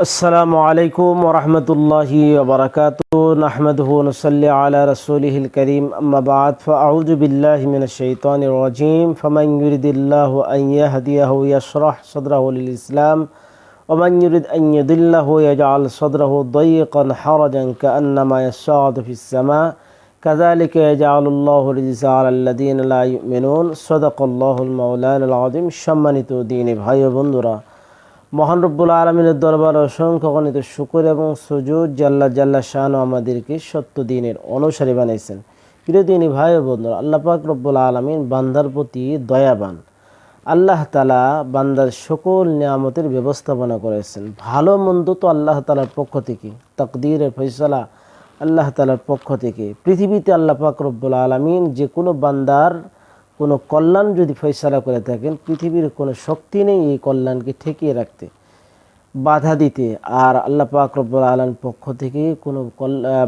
السلام عليكم ورحمة الله وبركاته نحمده ونصلي على رسوله الكريم أما بعد فأعوذ بالله من الشيطان الرجيم فمن يرد الله أن يهديه يشرح صدره للإسلام ومن يرد أن يضله يجعل صدره ضيقا حرجا كأنما يصعد في السماء كذلك يجعل الله الرجس على الذين لا يؤمنون صدق الله المولان العظيم সম্মানিত দ্বীনি ভাই ও বন্ধুরা, মহান রব্বুল আলামিনের দরবারে অসংখ্য গণিত শুকর এবং সুজুদ জাল্লা শান আমাদেরকে সত্য দ্বীনের অনুসারী বানাইছেন। প্রিয় দ্বীনি ভাই ও বন্ধুরা, আল্লাহ পাক রব্বুল আলামিন বান্দার প্রতি দয়াবান। আল্লাহ তাআলা বান্দার সকল নিয়ামতের ব্যবস্থাপনা করেছেন। ভালো মন্দ তো আল্লাহ তাআলার পক্ষ থেকে, তাকদীরের ফয়সালা আল্লাহ তাআলার পক্ষ থেকে। পৃথিবীতে আল্লাহ পাক রব্বুল আলামিন যে কোনো বান্দার কোনো কল্যাণ যদি ফয়সালা করে থাকেন, পৃথিবীর কোনো শক্তি নেই এই কল্যাণকে ঠেকিয়ে রাখতে, বাধা দিতে। আর আল্লাহ পাক রব্বুল আলামিনের পক্ষ থেকে কোনো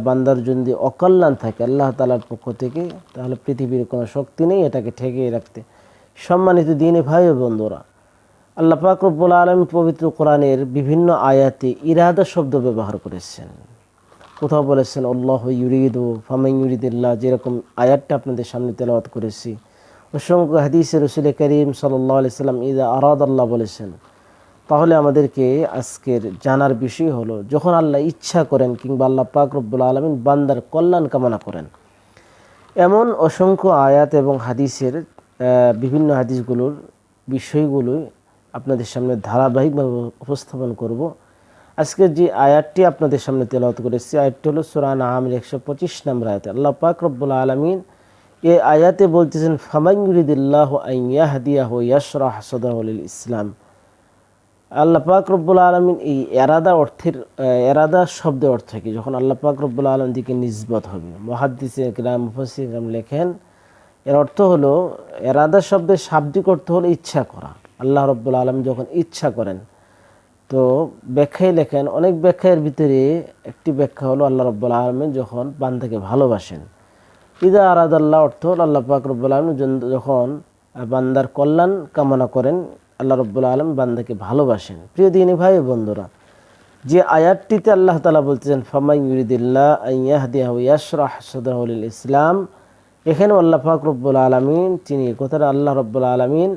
বান্দার যদি অকল্যাণ থাকে আল্লাহ তাআলার পক্ষ থেকে, তাহলে পৃথিবীর কোনো শক্তি নেই এটাকে ঠেকিয়ে রাখতে। সম্মানিত দ্বীনি ভাই ও বন্ধুরা, আল্লাহ পাক রব্বুল আলামিন পবিত্র কোরআনের বিভিন্ন আয়াতে ইরাদা শব্দ ব্যবহার করেছেন। কোথাও বলেছেন আল্লাহু ইউরিদু ফামান ইউরিদিল্লাহ, যেরকম আয়াতটা আপনাদের সামনে তেলাওয়াত করেছি। অসংখ্য হাদিসে রাসূল করিম সাল্লাল্লাহু আলাইহি সাল্লাম ইযা আরাদাল্লাহ বলেছেন। তাহলে আমাদেরকে আজকের জানার বিষয় হলো, যখন আল্লাহ ইচ্ছা করেন কিংবা আল্লাহ পাক রব্বুল আলামিন বান্দার কল্যাণ কামনা করেন, এমন অসংখ্য আয়াত এবং হাদিসের বিভিন্ন হাদিসগুলোর বিষয়গুলো আপনাদের সামনে ধারাবাহিকভাবে উপস্থাপন করব। আজকের যে আয়াতটি আপনাদের সামনে তেলাওয়াত করেছি, আয়াতটি হলো সূরা আনআমের 125 নম্বর আয়াত। আল্লাহ পাক রব্বুল আলামিন এই আয়াতে বলতেছেন ফামান ইউরিদিল্লাহু আন ইয়াহদিয়াহু ইয়াশরাহ সাদরাহু লিল ইসলাম। আল্লাহ পাক রব্বুল আলামিন এই এরাদা শব্দের অর্থ কি? যখন আল্লাহ পাক রব্বুল আলামিন দিকে নিসবত হবে, মুহাদ্দিসে কিরাম মুফাসসির কিরাম লেখেন এর অর্থ হলো, এরাদা শব্দের শাব্দিক অর্থ হলো ইচ্ছা করা। আল্লাহ রব্বুল আলামিন যখন ইচ্ছা করেন, তো ব্যাখ্যায় লেখেন, অনেক ব্যাখ্যার ভিতরে একটি ব্যাখ্যা হলো আল্লাহ রব্বুল আলামিন যখন বান্দাকে ভালোবাসেন। ইদা আরাদাল্লাহ অর্থ হল আল্লাহ পাক রব্বুল আলামিন যখন বান্দার কল্যাণ কামনা করেন, আল্লাহ রব্বুল আলামিন বান্দাকে ভালোবাসেন। প্রিয় দ্বীনি ভাই ও বন্ধুরা, যে আয়াতটিতে আল্লাহ তাআলা বলতেছেন ফামান ইউরিদিল্লাহ আন ইয়াহদিয়াহু ইয়াশরাহ সাদরাহু লিল ইসলাম, এখানে আল্লাহ পাক রব্বুল আলামিন তিনি কথাটা আল্লাহ রব্বুল আলামিন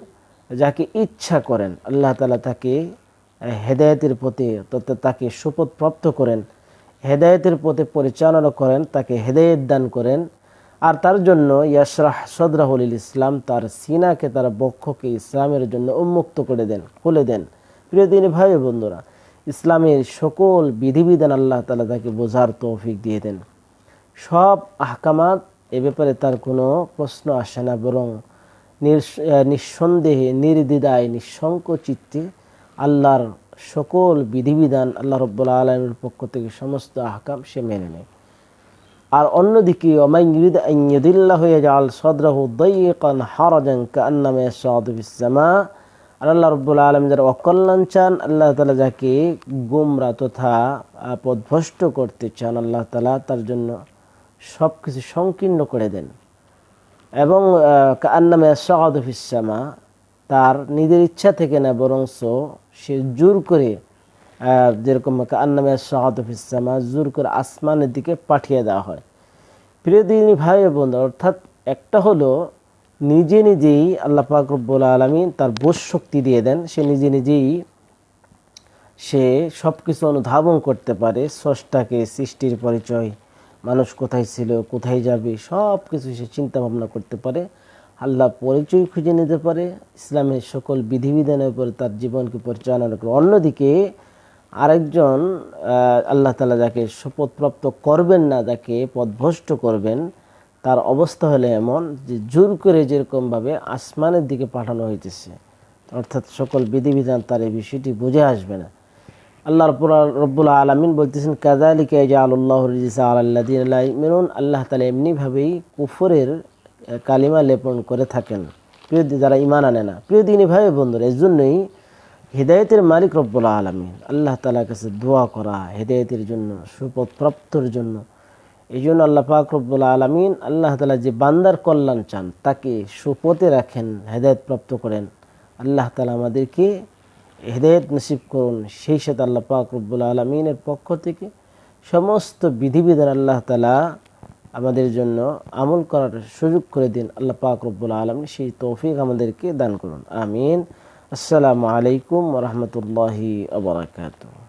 যাকে ইচ্ছা করেন আল্লাহ তাআলা তাকে হেদায়েতের পথে, তাকে সুপথ প্রাপ্ত করেন, হেদায়েতের পথে পরিচালনা করেন, তাকে হেদায়েত দান করেন। আর তার জন্য ইয়াশরাহ সাদরাহু লিল ইসলাম, তার সিনাকে, তার বক্ষকে ইসলামের জন্য উন্মুক্ত করে দেন, খুলে দেন। প্রিয় দ্বীনি ভাই ও বন্ধুরা, ইসলামের সকল বিধিবিধান আল্লাহ তাআলা তাকে বোঝার তৌফিক দিয়ে দেন। সব আহকামাত, এ ব্যাপারে তার কোনো প্রশ্ন আসে না, বরং নিঃসন্দেহে, নির্দ্বিধায়, নিঃসংকোচিত্তে আল্লাহর সকল বিধিবিধান আল্লাহ রব্বুল আলামিনের পক্ষ থেকে সমস্ত আহকাম সে মেনে নেয়। আর অন্যদিকে ওমান ইউরিদ আন ইয়াদিল্লাহু ইয়াজআল সাদরাহু দায়িকান হারাজান কাআন্নামা ইয়াসআদু ফিস সামা। আল্লাহ রাব্বুল আলামিন যারা অকল্যাণ চান, আল্লাহ তাআলা যাকে গোমরা তথা পথভ্রষ্ট করতে চান, আল্লাহ তাআলা তার জন্য সব কিছু সংকীর্ণ করে দেন। এবং কাআন্নামা ইয়াসআদু ফিস সামা, তার নিজের ইচ্ছা থেকে না, বরঞ্চ সে জোর করে, যেরকম কাআন্নামা ইয়াসআদু ফিস সামা, জোর করে আসমানের দিকে পাঠিয়ে দেওয়া হয়। প্রিয় দ্বীনি ভাই ও বন্ধু, অর্থাৎ একটা হলো নিজেই আল্লাহ পাক রব্বুল আলামিন তার বোধ শক্তি দিয়ে দেন, সে নিজেই সে সব কিছু অনুধাবন করতে পারে। স্রষ্টাকে, সৃষ্টির পরিচয়, মানুষ কোথায় ছিল, কোথায় যাবে, সব কিছু সে চিন্তা ভাবনা করতে পারে, আল্লাহ পরিচয় খুঁজে নিতে পারে, ইসলামের সকল বিধিবিধানের উপরে তার জীবনকে পরিচালনা করে। অন্যদিকে আরেকজন আল্লাহ তাআলা যাকে শপথপ্রাপ্ত করবেন না, যাকে পথভ্রষ্ট করবেন, তার অবস্থা হলে এমন যে জোর করে যেরকমভাবে আসমানের দিকে পাঠানো হইতেছে, অর্থাৎ সকল বিধিবিধান তার এই বিষয়টি বুঝে আসবে না। আল্লাহ রব্বুল আলামিন বলতেছেন কাযালিকা ইয়াজআলুল্লাহু রিজসা আলাল্লাযিনা লা ইউমিনুন। আল্লাহ তাআলা এমনিভাবেই কুফরের কালিমা লেপন করে থাকেন যারা ঈমান আনে না। প্রিয় দ্বীনি ভাই বন্ধুরা, এর জন্যই হেদায়েতের মালিক রব্বুল আলামিন আল্লাহ তাআলার কাছে দোয়া করা হেদায়েতের জন্য, সুপথ প্রাপ্তর জন্য। এই জন্য আল্লাহ পাক রব্বুল আলামিন আল্লাহ তাআলা যে বান্দার কল্যাণ চান তাকে সুপথে রাখেন, হেদায়েত প্রাপ্ত করেন। আল্লাহ তাআলা আমাদেরকে হেদায়েত নসিব করুন। সেই সাথে আল্লাহ পাক রব্বুল আলামিনের পক্ষ থেকে সমস্ত বিধিবিধান আল্লাহ তাআলা আমাদের জন্য আমল করার সুযোগ করে দিন। আল্লাহ পাক রব্বুল আলামিন সেই তৌফিক আমাদেরকে দান করুন। আমিন। আসসালামু আলাইকুম ওয়া রাহমাতুল্লাহি ওয়া বারাকাতুহু।